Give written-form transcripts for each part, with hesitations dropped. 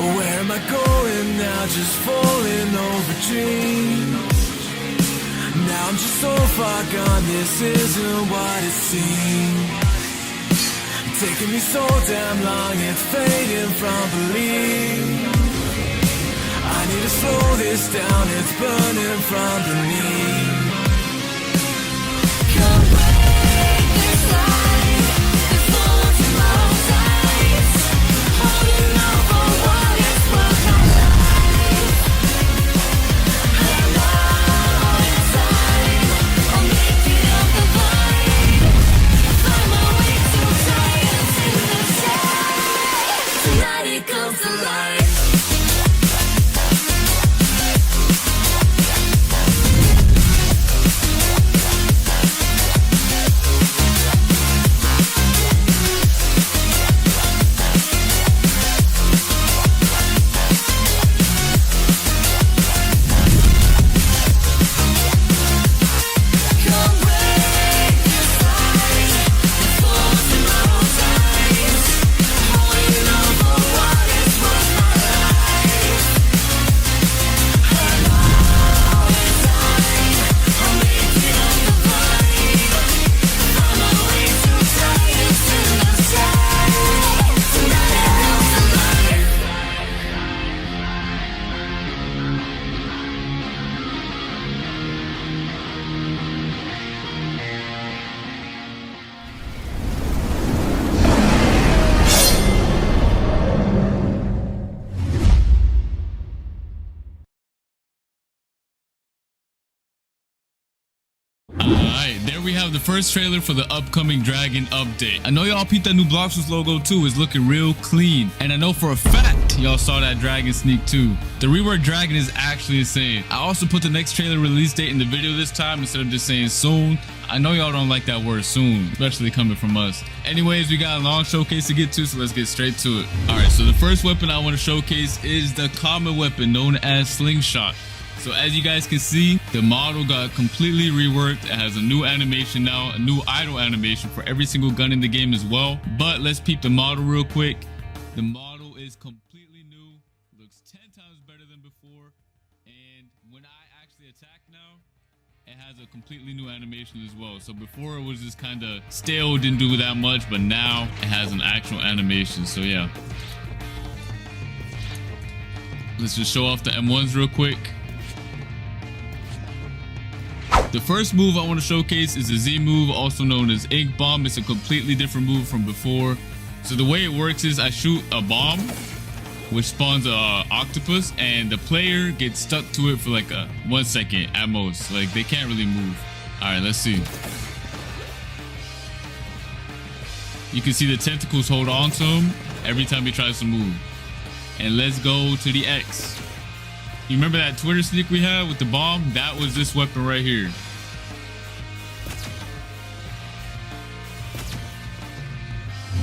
Where am I going now? Just falling over dreams. Now I'm just so far gone, this isn't what it seems. Taking me so damn long, it's fading from belief. I need to slow this down, it's burning from beneath. Come break this light, this full tomorrow's eyes. Holding on for what it's worth, my life. Hello inside, I'll make it up the vibe. Find my way to science in the sky. Tonight it comes to life. Alright, there we have the first trailer for the upcoming Dragon update. I know y'all peeped that new Blox logo too. It's looking real clean. And I know for a fact y'all saw that Dragon sneak too. The reworked Dragon is actually insane. I also put the next trailer release date in the video this time instead of just saying soon. I know y'all don't like that word soon, especially coming from us. Anyways, we got a long showcase to get to, so let's get straight to it. Alright, so the first weapon I want to showcase is the common weapon known as Slingshot. So as you guys can see, the model got completely reworked. It has a new animation now, a new idle animation for every single gun in the game as well. But let's peep the model real quick. The model is completely new, looks 10 times better than before. And when I actually attack now, it has a completely new animation as well. So before it was just kind of stale, didn't do that much, but now it has an actual animation. So yeah. Let's just show off the M1s real quick. The first move I want to showcase is the Z move, also known as Ink Bomb. It's a completely different move from before. So the way it works is I shoot a bomb, which spawns a octopus, and the player gets stuck to it for like 1 second at most. Like they can't really move. All right, let's see. You can see the tentacles hold on to him every time he tries to move. And let's go to the X. You remember that Twitter sneak we had with the bomb? That was this weapon right here.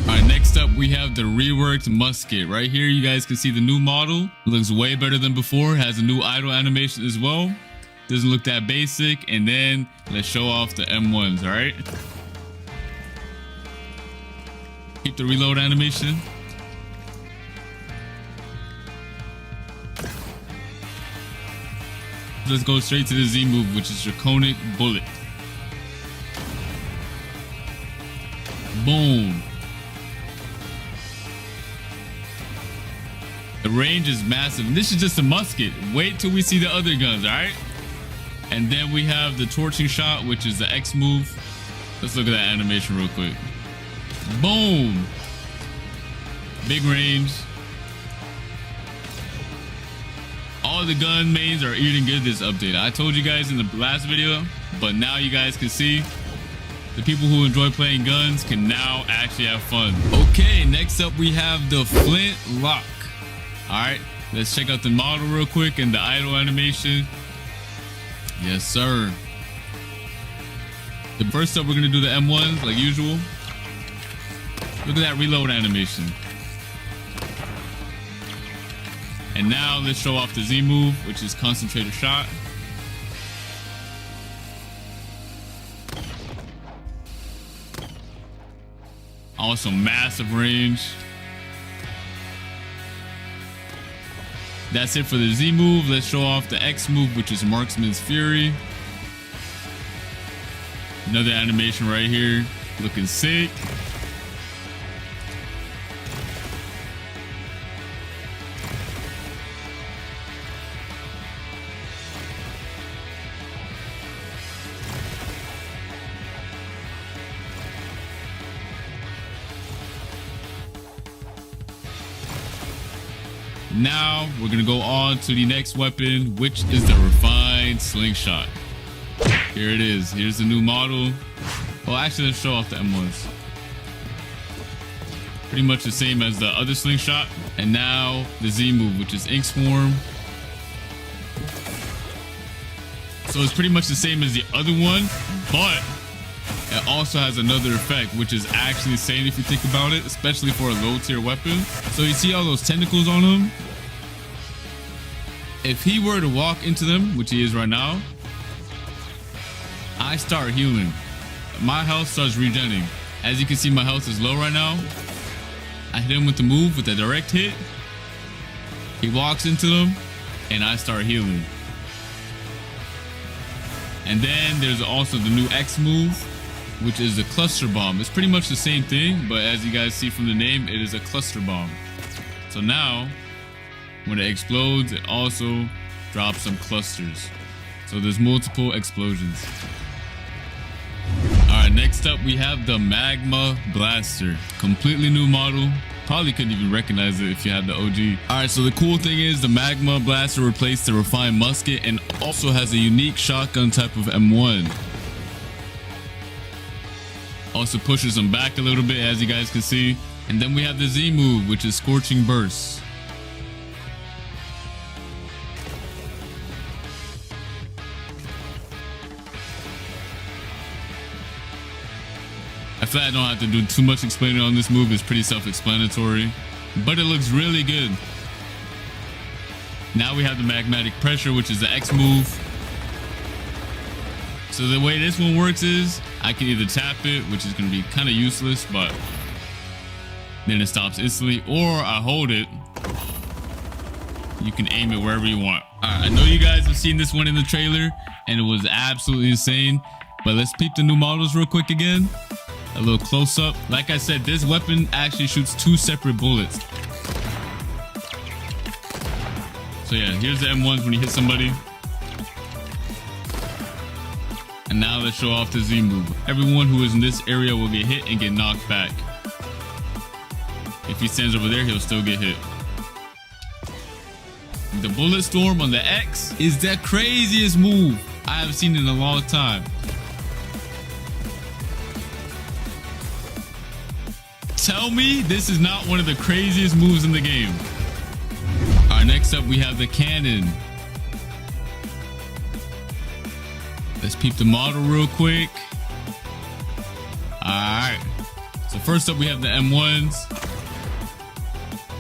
Alright, next up we have the reworked musket. Right here you guys can see the new model. It looks way better than before. Has a new idle animation as well. Doesn't look that basic. And then let's show off the M1s, alright? Keep the reload animation. Let's go straight to the Z move, which is Draconic Bullet. Boom. The range is massive. And this is just a musket. Wait till we see the other guns, alright? And then we have the torching shot, which is the X move. Let's look at that animation real quick. Boom. Big range. All the gun mains are eating good this update. I told you guys in the last video, but now you guys can see the people who enjoy playing guns can now actually have fun. Okay, next up we have the Flint Lock. All right, let's check out the model real quick and the idle animation. Yes, sir. The first up, we're gonna do the M1s like usual. Look at that reload animation. And now let's show off the Z move, which is concentrated shot. Also massive range. That's it for the Z move. Let's show off the X move, which is Marksman's Fury. Another animation right here, looking sick. Now we're gonna go on to the next weapon, which is the refined slingshot. Here it is. Here's the new model. Well, actually, let's show off the M1s. Pretty much the same as the other slingshot. And now the Z move, which is Ink Swarm. So it's pretty much the same as the other one, but it also has another effect, which is actually insane if you think about it, especially for a low tier weapon. So you see all those tentacles on him? If he were to walk into them, which he is right now, I start healing. My health starts regenerating. As you can see, my health is low right now. I hit him with the move, with a direct hit. He walks into them, and I start healing. And then there's also the new X move, which is the cluster bomb. It's pretty much the same thing, but as you guys see from the name, it is a cluster bomb. So now, when it explodes, it also drops some clusters. So there's multiple explosions. All right, next up we have the Magma Blaster. Completely new model. Probably couldn't even recognize it if you had the OG. All right, so the cool thing is the Magma Blaster replaced the refined musket and also has a unique shotgun type of M1. Also pushes them back a little bit, as you guys can see. And then we have the Z move, which is Scorching Burst. I feel like I don't have to do too much explaining on this move. It's pretty self-explanatory, but it looks really good. Now we have the Magmatic Pressure, which is the X move. So the way this one works is I can either tap it, which is going to be kind of useless, but then it stops instantly, or I hold it. You can aim it wherever you want. All right, I know you guys have seen this one in the trailer, and it was absolutely insane, but let's peep the new models real quick again. A little close up. Like I said, this weapon actually shoots 2 separate bullets. So yeah, here's the M1s when you hit somebody. And now let's show off the Z move. Everyone who is in this area will get hit and get knocked back. If he stands over there, he'll still get hit. The Bullet Storm on the X is the craziest move I have seen in a long time. Tell me this is not one of the craziest moves in the game. All right, next up we have the cannon. Let's peep the model real quick. All right. So first up we have the M1s.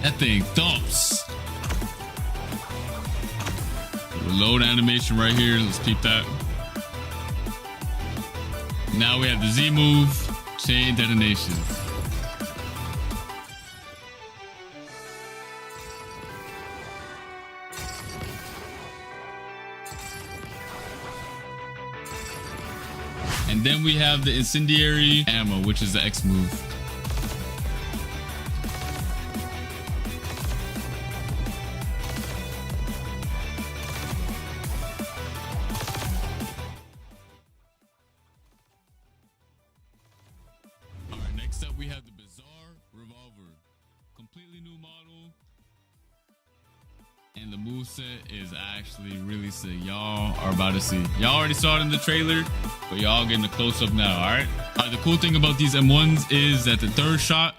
That thing thumps. Reload animation right here. Let's peep that. Now we have the Z move, chain detonation. And then we have the incendiary ammo, which is the X move. All right, next up we have the Bizarre Revolver. Completely new model. And the moveset is actually really sick. Y'all are about to see. Y'all already saw it in the trailer, but y'all getting a close-up now, all right? The cool thing about these M1s is that the third shot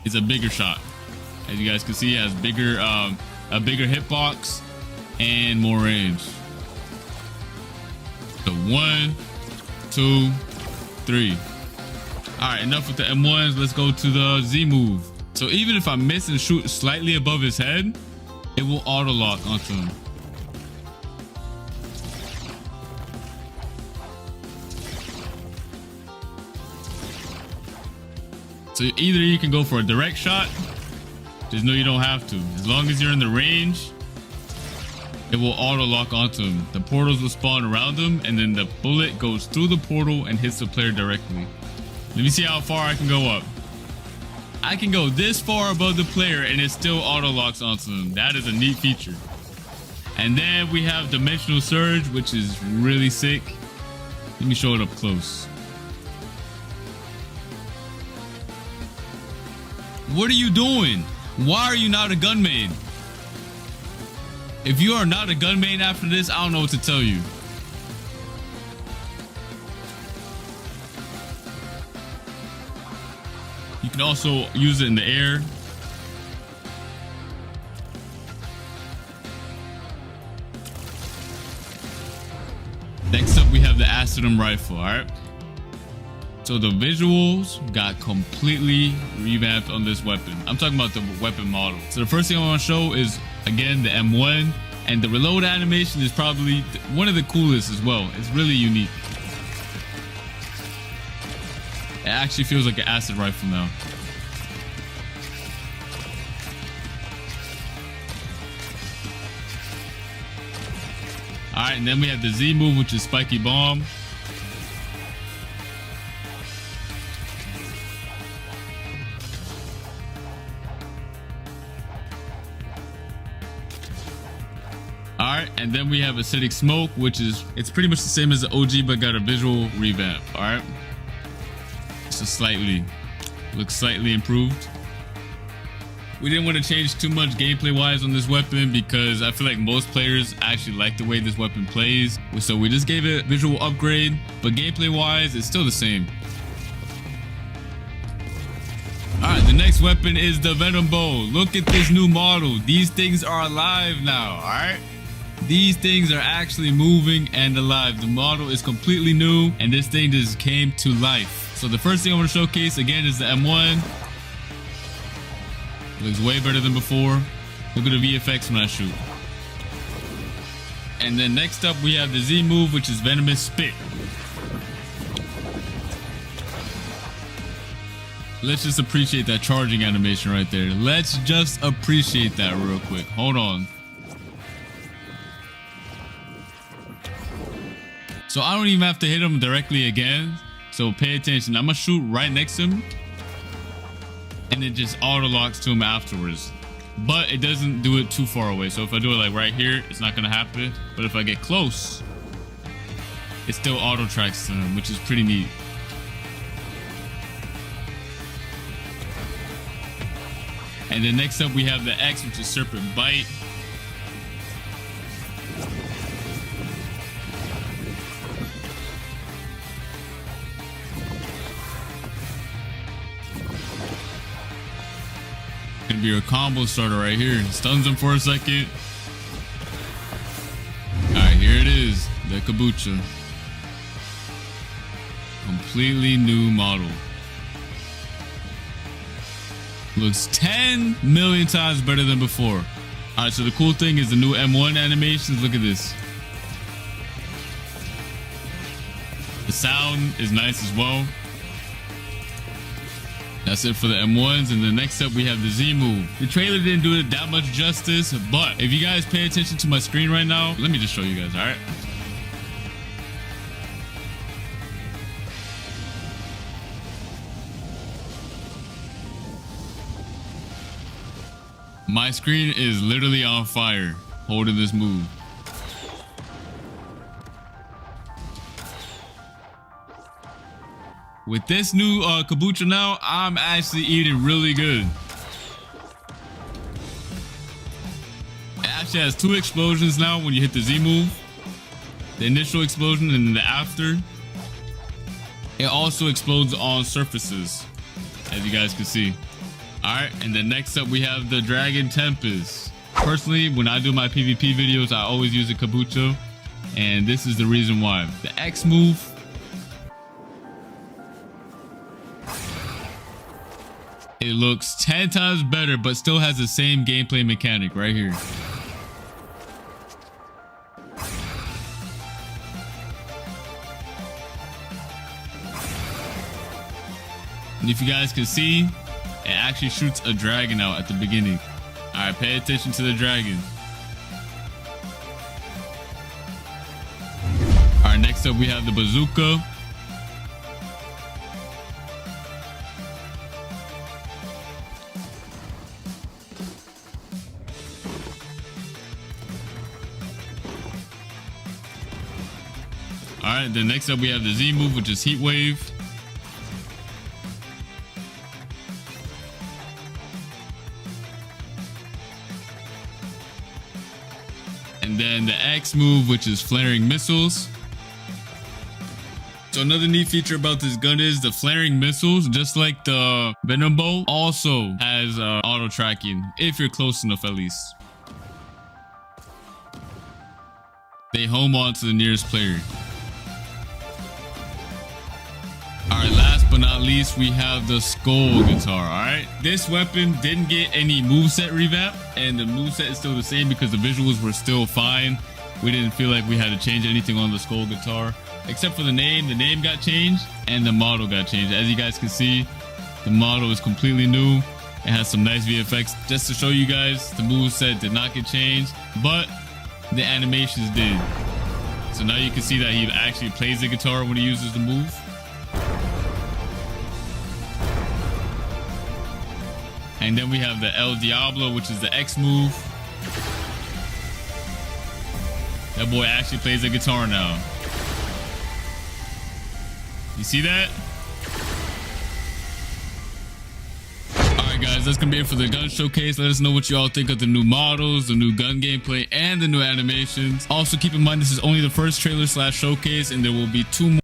is a bigger shot. As you guys can see, it has bigger, a bigger hitbox and more range. So 1, 2, 3. All right, enough with the M1s. Let's go to the Z move. So even if I miss and shoot slightly above his head, it will auto lock onto him. So either you can go for a direct shot Just know you don't have to. As long as you're in the range, it will auto lock onto him. The portals will spawn around him, and then the bullet goes through the portal and hits the player directly. Let me see how far I can go up. I can go this far above the player and it still auto locks onto them. That is a neat feature. And then we have Dimensional Surge, which is really sick. Let me show it up close. What are you doing? Why are you not a gun main? If you are not a gun main after this, I don't know what to tell you. You can also use it in the air. Next up, we have the Acidum Rifle, alright? So the visuals got completely revamped on this weapon. I'm talking about the weapon model. So the first thing I want to show is, again, the M1. And the reload animation is probably one of the coolest as well. It's really unique. It actually feels like an acid rifle now. Alright, and then we have the Z move, which is Spiky Bomb. Alright, and then we have Acidic Smoke, which is, it's pretty much the same as the OG, but got a visual revamp. Alright. So looks slightly improved. We didn't want to change too much gameplay wise on this weapon because I feel like most players actually like the way this weapon plays. So we just gave it a visual upgrade, but gameplay wise, it's still the same. Alright, the next weapon is the Venom Bow. Look at this new model. These things are alive now, alright? These things are actually moving and alive. The model is completely new and this thing just came to life. So the first thing I want to showcase again is the M1. Looks way better than before. Look at the VFX when I shoot. And then next up we have the Z move, which is Venomous Spit. Let's just appreciate that charging animation right there. Let's just appreciate that real quick. Hold on. So I don't even have to hit him directly again. So pay attention. I'm gonna shoot right next to him. And it just auto locks to him afterwards. But it doesn't do it too far away. So if I do it like right here, it's not gonna happen. But if I get close, it still auto tracks to him, which is pretty neat. And then next up we have the X, which is Serpent Bite. Gonna be your combo starter right here. Stuns him for a second. Alright, here it is. The Kabucha. Completely new model. Looks 10 million times better than before. Alright, so the cool thing is the new M1 animations. Look at this. The sound is nice as well. That's it for the M1s, and then next up we have the Z move. The trailer didn't do it that much justice, but if you guys pay attention to my screen right now, let me just show you guys, alright? My screen is literally on fire holding this move. With this new Kabucha now, I'm actually eating really good. It actually has 2 explosions now when you hit the Z move. The initial explosion and then the after. It also explodes on surfaces, as you guys can see. Alright, and then next up we have the Dragon Tempest. Personally, when I do my PvP videos, I always use a Kabucha. And this is the reason why. The X move. It looks 10 times better, but still has the same gameplay mechanic right here. And if you guys can see, it actually shoots a dragon out at the beginning. All right, pay attention to the dragon. All right, next up we have the bazooka. All right, then next up we have the Z move, which is Heat Wave. And then the X move, which is Flaring Missiles. So another neat feature about this gun is the Flaring Missiles, just like the Venom Bow, also has auto tracking, if you're close enough at least. They home on to the nearest player. Alright, last but not least, we have the Skull Guitar, alright? This weapon didn't get any moveset revamp, and the moveset is still the same because the visuals were still fine. We didn't feel like we had to change anything on the Skull Guitar, except for the name. The name got changed, and the model got changed. As you guys can see, the model is completely new. It has some nice VFX. Just to show you guys, the moveset did not get changed, but the animations did. So now you can see that he actually plays the guitar when he uses the move. And then we have the El Diablo, which is the X move. That boy actually plays the guitar now. You see that? Alright guys, that's gonna be it for the gun showcase. Let us know what you all think of the new models, the new gun gameplay, and the new animations. Also keep in mind this is only the first trailer / showcase, and there will be 2 more